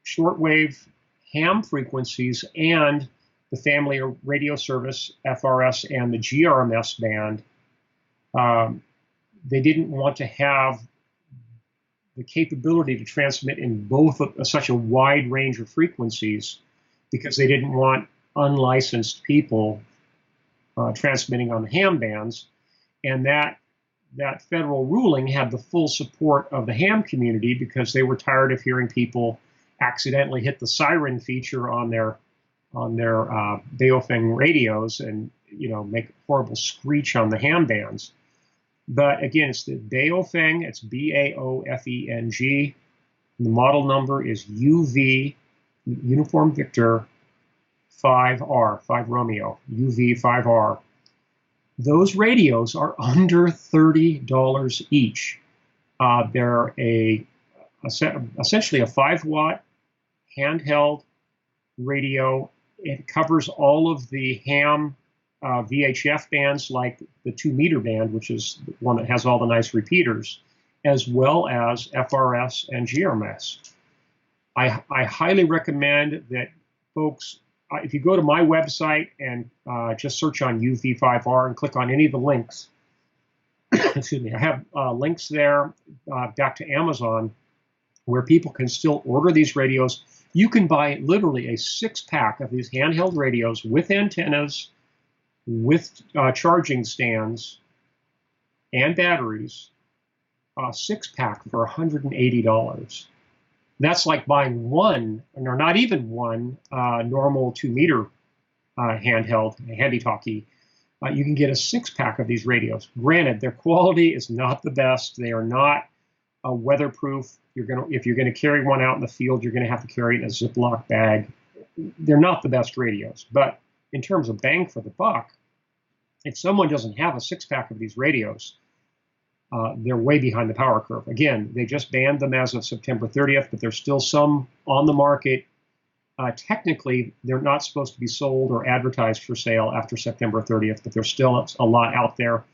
shortwave ham frequencies and the family radio service FRS and the GRMS band. They didn't want to have the capability to transmit in both such a wide range of frequencies because they didn't want unlicensed people transmitting on the ham bands. And that federal ruling had the full support of the ham community because they were tired of hearing people accidentally hit the siren feature on their Baofeng radios and make a horrible screech on the ham bands. But again, it's the Baofeng. It's BAOFENG. The model number is UV Uniform Victor 5R, 5 Romeo, UV5R. Those radios are under $30 each. They're essentially a 5-watt handheld radio. It covers all of the ham VHF bands, like the 2-meter band, which is the one that has all the nice repeaters, as well as FRS and GRMS. I highly recommend that folks, if you go to my website and just search on UV5R and click on any of the links, excuse me, I have links there back to Amazon where people can still order these radios. You can buy literally a 6-pack of these handheld radios with antennas, with charging stands and batteries, 6-pack for $180. That's like buying one, or not even one, normal 2-meter handheld handy-talkie. You can get a 6-pack of these radios. Granted, their quality is not the best. They are not weatherproof. If you're gonna carry one out in the field, you're gonna have to carry it in a Ziploc bag. They're not the best radios, but in terms of bang for the buck, if someone doesn't have a 6-pack of these radios, they're way behind the power curve. Again, they just banned them as of September 30th, but there's still some on the market. Technically, they're not supposed to be sold or advertised for sale after September 30th, but there's still a lot out there.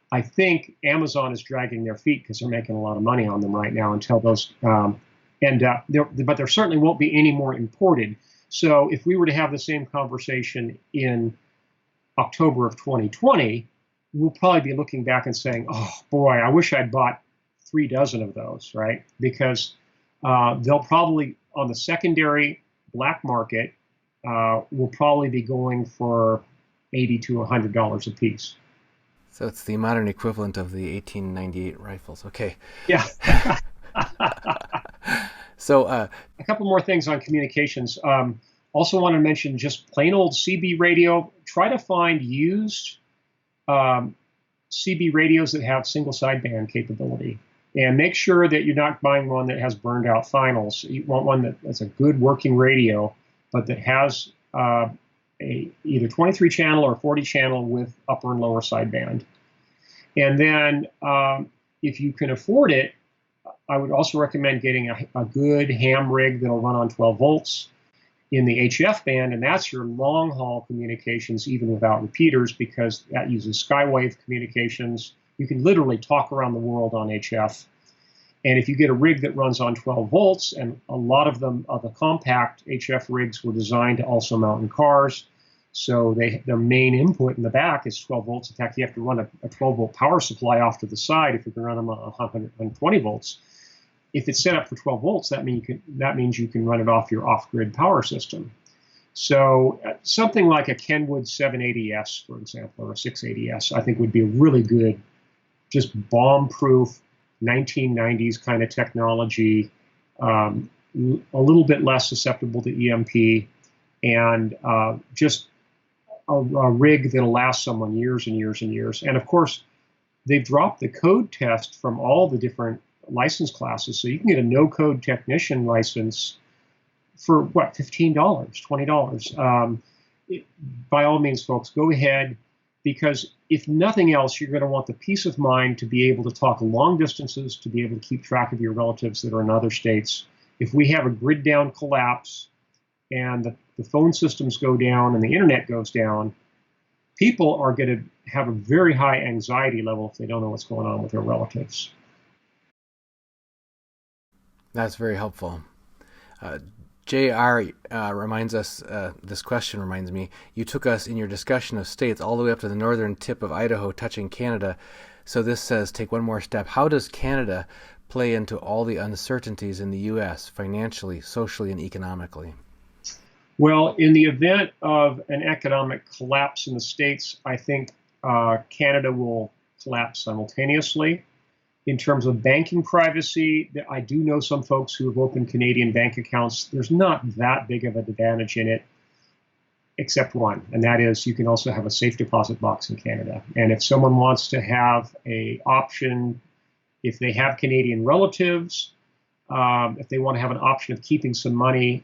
I think Amazon is dragging their feet because they're making a lot of money on them right now until those but there certainly won't be any more imported. So if we were to have the same conversation in October of 2020, we'll probably be looking back and saying, oh boy, I wish I'd bought 3 dozen of those, right? Because they'll probably, on the secondary black market, will probably be going for $80 to $100 a piece. So it's the modern equivalent of the 1898 rifles. Okay. Yeah. So a couple more things on communications. Also want to mention just plain old CB radio. Try to find used CB radios that have single sideband capability. And make sure that you're not buying one that has burned out finals. You want one that's a good working radio, but that has either 23 channel or 40 channel with upper and lower sideband. And then if you can afford it, I would also recommend getting a good ham rig that'll run on 12 volts in the HF band, and that's your long haul communications even without repeaters, because that uses skywave communications. You can literally talk around the world on HF. And if you get a rig that runs on 12 volts, and a lot of them, the compact HF rigs were designed to also mount in cars, so their main input in the back is 12 volts. In fact, you have to run a 12-volt power supply off to the side if you can run them on 120 volts. If it's set up for 12 volts, that means you can run it off your off-grid power system. So something like a Kenwood 780S, for example, or a 680S, I think would be a really good, just bomb-proof 1990s kind of technology, a little bit less susceptible to EMP, and just a rig that'll last someone years and years and years. And of course, they've dropped the code test from all the different license classes, so you can get a no-code technician license for what, $15, $20. By all means, folks, go ahead, because if nothing else, you're going to want the peace of mind to be able to talk long distances, to be able to keep track of your relatives that are in other states. If we have a grid down collapse and the phone systems go down and the internet goes down, people are going to have a very high anxiety level if they don't know what's going on with their relatives. That's very helpful. JR reminds us, this question reminds me, you took us in your discussion of states all the way up to the northern tip of Idaho, touching Canada. So this says, take one more step. How does Canada play into all the uncertainties in the U.S. financially, socially, and economically? Well, in the event of an economic collapse in the states, I think Canada will collapse simultaneously. In terms of banking privacy, I do know some folks who have opened Canadian bank accounts. There's not that big of an advantage in it, except one, and that is you can also have a safe deposit box in Canada. And if someone wants to have an option, if they have Canadian relatives, if they want to have an option of keeping some money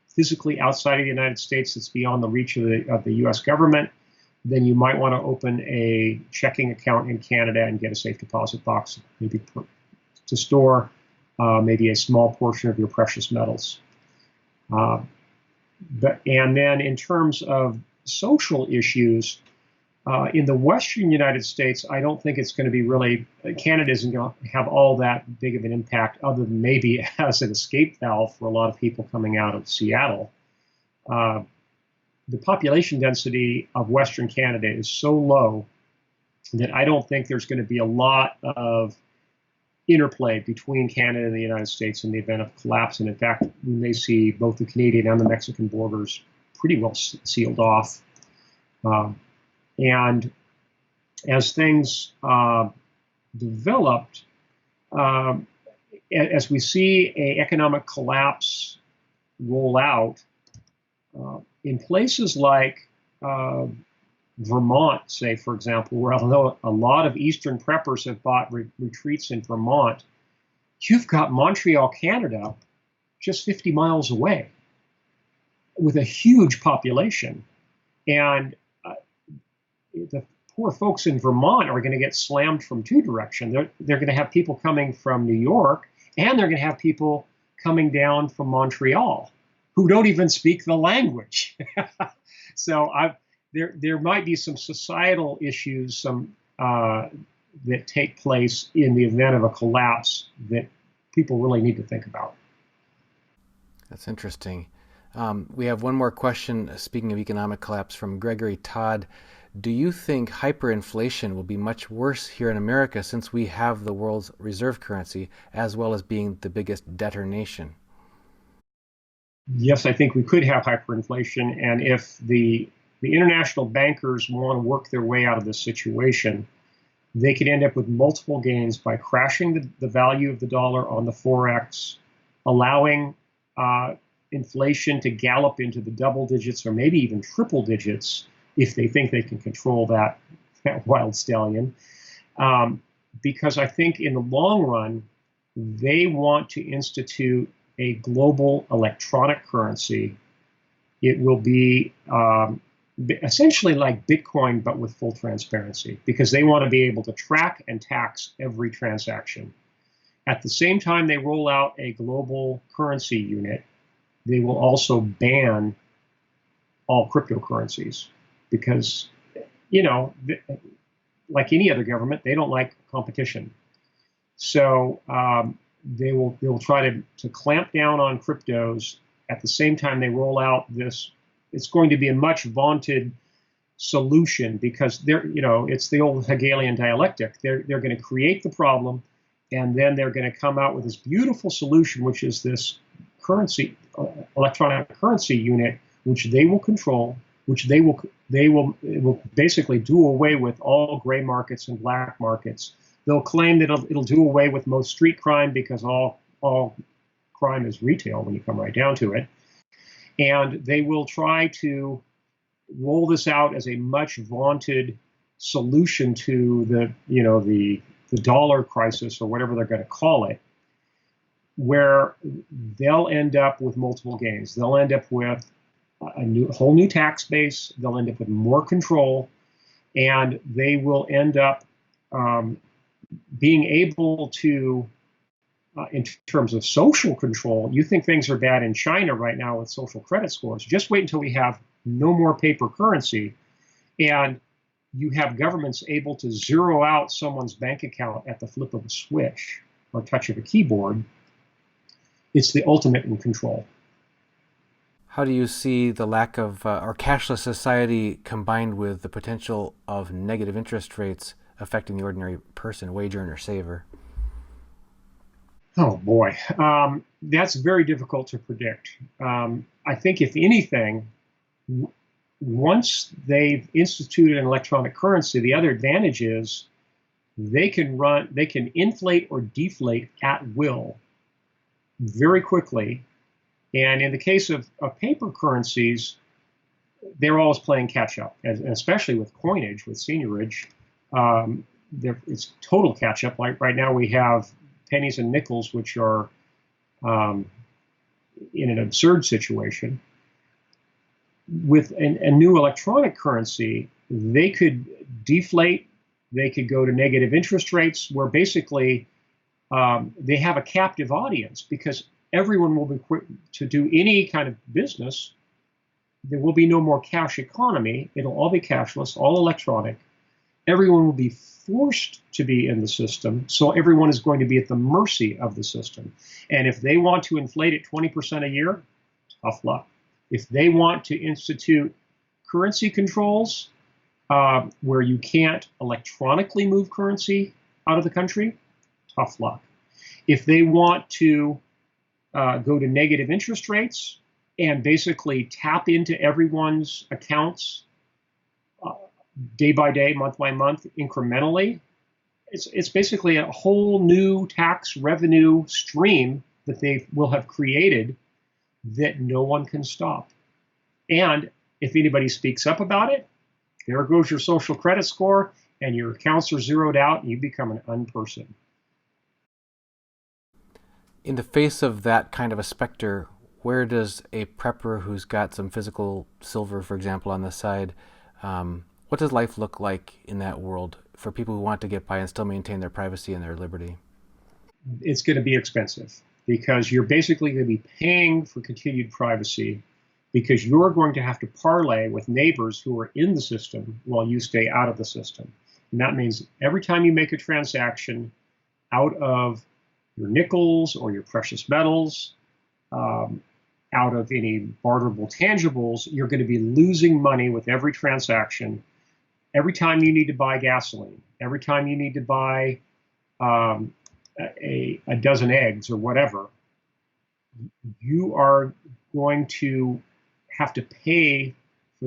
physically outside of the United States that's beyond the reach of the U.S. government, then you might want to open a checking account in Canada and get a safe deposit box, maybe to store maybe a small portion of your precious metals. And then in terms of social issues, in the Western United States, I don't think it's going to be Canada isn't going to have all that big of an impact, other than maybe as an escape valve for a lot of people coming out of Seattle. The population density of Western Canada is so low that I don't think there's going to be a lot of interplay between Canada and the United States in the event of collapse. And in fact, we may see both the Canadian and the Mexican borders pretty well sealed off. And as things developed, as we see an economic collapse roll out, in places like Vermont, say, for example, where although a lot of Eastern preppers have bought retreats in Vermont, you've got Montreal, Canada, just 50 miles away with a huge population. And the poor folks in Vermont are going to get slammed from two directions. They're going to have people coming from New York, and they're going to have people coming down from Montreal who don't even speak the language. So there might be some societal issues that take place in the event of a collapse that people really need to think about. That's interesting. We have one more question, speaking of economic collapse, from Gregory Todd. Do you think hyperinflation will be much worse here in America since we have the world's reserve currency as well as being the biggest debtor nation? Yes, I think we could have hyperinflation, and if the international bankers want to work their way out of this situation, they could end up with multiple gains by crashing the value of the dollar on the Forex, allowing inflation to gallop into the double digits or maybe even triple digits if they think they can control that wild stallion. Because I think in the long run, they want to institute a global electronic currency. It will be essentially like Bitcoin, but with full transparency, because they want to be able to track and tax every transaction. At the same time they roll out a global currency unit, they will also ban all cryptocurrencies because, like any other government, they don't like competition. So they will try to clamp down on cryptos at the same time they roll out this. It's going to be a much vaunted solution because it's the old Hegelian dialectic. They're going to create the problem, and then they're going to come out with this beautiful solution, which is this currency, electronic currency unit, which they will control, which it will basically do away with all gray markets and black markets. They'll claim that it'll do away with most street crime because all crime is retail when you come right down to it. And they will try to roll this out as a much vaunted solution to the dollar crisis or whatever they're going to call it, where they'll end up with multiple gains. They'll end up with a whole new tax base. They'll end up with more control, and they will end up being able to, in terms of social control. You think things are bad in China right now with social credit scores. Just wait until we have no more paper currency, and you have governments able to zero out someone's bank account at the flip of a switch or touch of a keyboard. It's the ultimate in control. How do you see the lack of our cashless society combined with the potential of negative interest rates affecting the ordinary person, wage earner, saver? Oh boy, that's very difficult to predict. I think if anything, once they've instituted an electronic currency, the other advantage is they can inflate or deflate at will very quickly. And in the case of paper currencies, they're always playing catch up, and especially with coinage, with seigniorage, it's total catch up. Like right now we have pennies and nickels, which are in an absurd situation. With a new electronic currency, they could deflate, they could go to negative interest rates, where basically they have a captive audience because everyone will be quick to do any kind of business. There will be no more cash economy. It'll all be cashless, all electronic. Everyone will be forced to be in the system, so everyone is going to be at the mercy of the system. And if they want to inflate it 20% a year, tough luck. If they want to institute currency controls where you can't electronically move currency out of the country, tough luck. If they want to go to negative interest rates and basically tap into everyone's accounts day by day, month by month, incrementally, it's basically a whole new tax revenue stream that they will have created that no one can stop. And if anybody speaks up about it, there goes your social credit score and your accounts are zeroed out and you become an unperson. In the face of that kind of a specter, where does a prepper who's got some physical silver, for example, on the side, what does life look like in that world for people who want to get by and still maintain their privacy and their liberty? It's going to be expensive because you're basically going to be paying for continued privacy because you're going to have to parlay with neighbors who are in the system while you stay out of the system. And that means every time you make a transaction out of your nickels or your precious metals, out of any barterable tangibles, you're going to be losing money with every transaction. Every time you need to buy gasoline, every time you need to buy a dozen eggs or whatever, you are going to have to pay for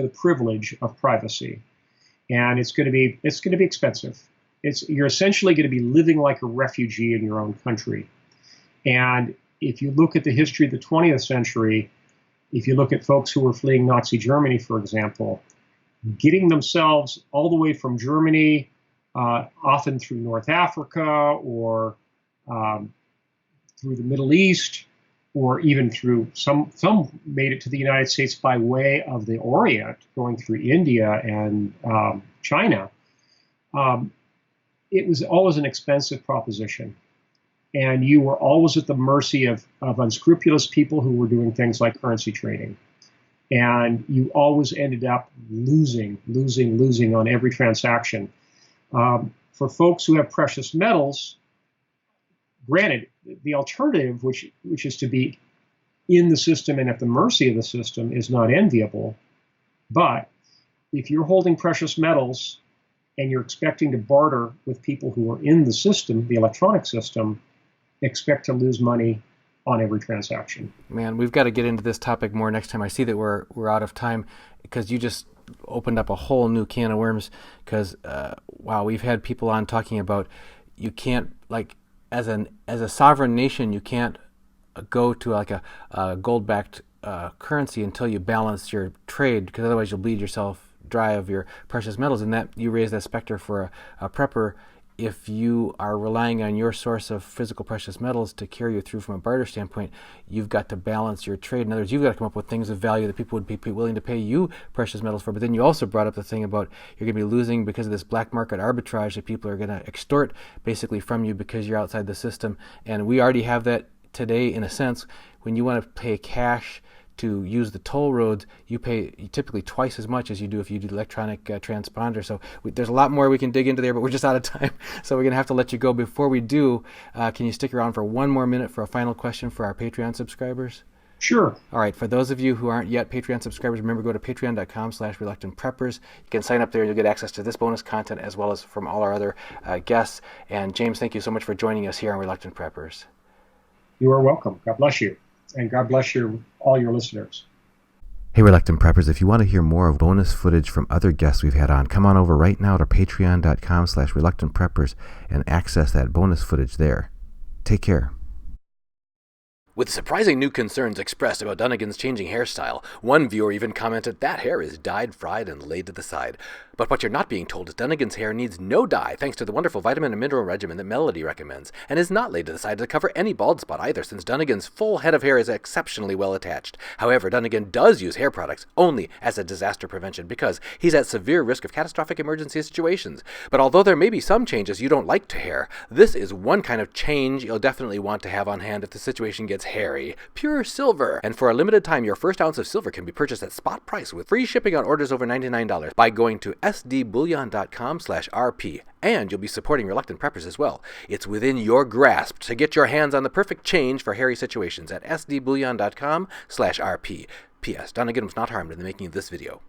the privilege of privacy, and it's going to be expensive. You're essentially going to be living like a refugee in your own country. And if you look at the history of the 20th century, if you look at folks who were fleeing Nazi Germany, for example, getting themselves all the way from Germany, often through North Africa or through the Middle East, or even through some made it to the United States by way of the Orient, going through India and China. It was always an expensive proposition. And you were always at the mercy of unscrupulous people who were doing things like currency trading. And you always ended up losing on every transaction. for folks who have precious metals, granted, the alternative, which is to be in the system and at the mercy of the system, is not enviable. But if you're holding precious metals and you're expecting to barter with people who are in the system, the electronic system, expect to lose money on every transaction. Man, we've got to get into this topic more next time. I see that we're out of time because you just opened up a whole new can of worms. Because wow, we've had people on talking about you can't, like, as a sovereign nation, you can't go to like a gold-backed currency until you balance your trade, because otherwise you'll bleed yourself dry of your precious metals. And that you raise that specter for a prepper. If you are relying on your source of physical precious metals to carry you through from a barter standpoint, you've got to balance your trade. In other words, you've got to come up with things of value that people would be willing to pay you precious metals for. But then you also brought up the thing about you're going to be losing because of this black market arbitrage that people are going to extort basically from you because you're outside the system. And we already have that today in a sense. When you want to pay cash to use the toll roads, you pay typically twice as much as you do if you do electronic transponder. So there's a lot more we can dig into there, but we're just out of time. So we're going to have to let you go. Before we do, can you stick around for one more minute for a final question for our Patreon subscribers? Sure. All right. For those of you who aren't yet Patreon subscribers, remember, go to patreon.com/reluctantpreppers. You can sign up there and you'll get access to this bonus content as well as from all our other guests. And James, thank you so much for joining us here on Reluctant Preppers. You are welcome. God bless you. And God bless all your listeners. Hey, Reluctant Preppers, if you want to hear more of bonus footage from other guests we've had on, come on over right now to patreon.com/reluctantpreppers and access that bonus footage there. Take care. With surprising new concerns expressed about Dunnigan's changing hairstyle, one viewer even commented that hair is dyed, fried, and laid to the side. But what you're not being told is Dunnigan's hair needs no dye thanks to the wonderful vitamin and mineral regimen that Melody recommends, and is not laid to the side to cover any bald spot either, since Dunnigan's full head of hair is exceptionally well attached. However, Dunnigan does use hair products only as a disaster prevention because he's at severe risk of catastrophic emergency situations. But although there may be some changes you don't like to hair, this is one kind of change you'll definitely want to have on hand if the situation gets hairy. Pure silver. And for a limited time, your first ounce of silver can be purchased at spot price with free shipping on orders over $99 by going to sdbullion.com/rp. And you'll be supporting Reluctant Preppers as well. It's within your grasp to get your hands on the perfect change for hairy situations at sdbullion.com/rp. P.S. Dunnigan was not harmed in the making of this video.